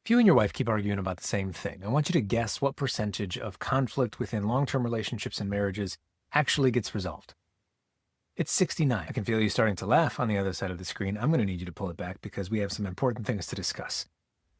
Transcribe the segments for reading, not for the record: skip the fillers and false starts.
If you and your wife keep arguing about the same thing, I want you to guess what percentage of conflict within long-term relationships and marriages actually gets resolved. It's 69. I can feel you starting to laugh on the other side of the screen. I'm going to need you to pull it back because we have some important things to discuss.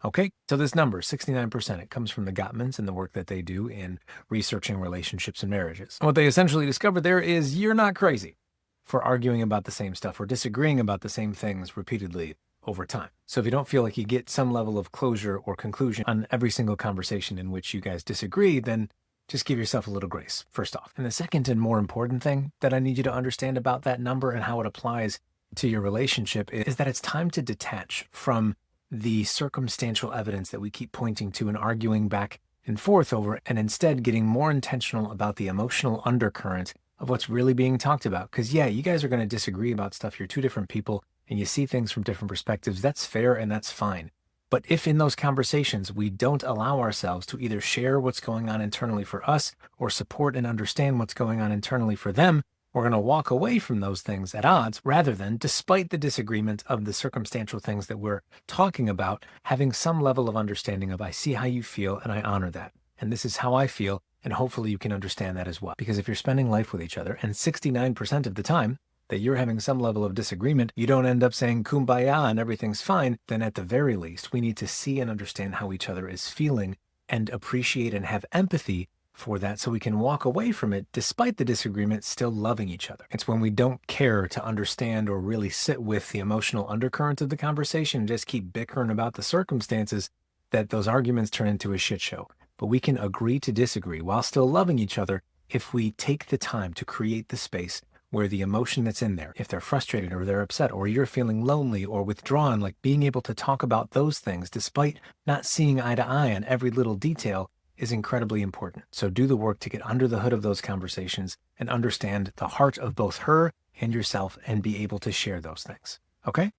Okay, so this number, 69%, it comes from the Gottmans and the work that they do in researching relationships and marriages. And what they essentially discovered there is you're not crazy for arguing about the same stuff or disagreeing about the same things repeatedly over time. So if you don't feel like you get some level of closure or conclusion on every single conversation in which you guys disagree, then just give yourself a little grace, first off. And the second and more important thing that I need you to understand about that number and how it applies to your relationship is that it's time to detach from the circumstantial evidence that we keep pointing to and arguing back and forth over, and instead getting more intentional about the emotional undercurrent of what's really being talked about. Because yeah, you guys are going to disagree about stuff. You're two different people and you see things from different perspectives. That's fair and that's fine. But if in those conversations we don't allow ourselves to either share what's going on internally for us or support and understand what's going on internally for them, we're going to walk away from those things at odds rather than, despite the disagreement of the circumstantial things that we're talking about, having some level of understanding of, I see how you feel and I honor that. And this is how I feel. And hopefully you can understand that as well. Because if you're spending life with each other and 69% of the time that you're having some level of disagreement, you don't end up saying kumbaya and everything's fine, then at the very least, we need to see and understand how each other is feeling and appreciate and have empathy for that so we can walk away from it despite the disagreement, still loving each other. It's when we don't care to understand or really sit with the emotional undercurrent of the conversation and just keep bickering about the circumstances that those arguments turn into a shit show. But we can agree to disagree while still loving each other if we take the time to create the space where the emotion that's in there, if they're frustrated or they're upset or you're feeling lonely or withdrawn, like being able to talk about those things despite not seeing eye to eye on every little detail is incredibly important. So do the work to get under the hood of those conversations and understand the heart of both her and yourself and be able to share those things. Okay?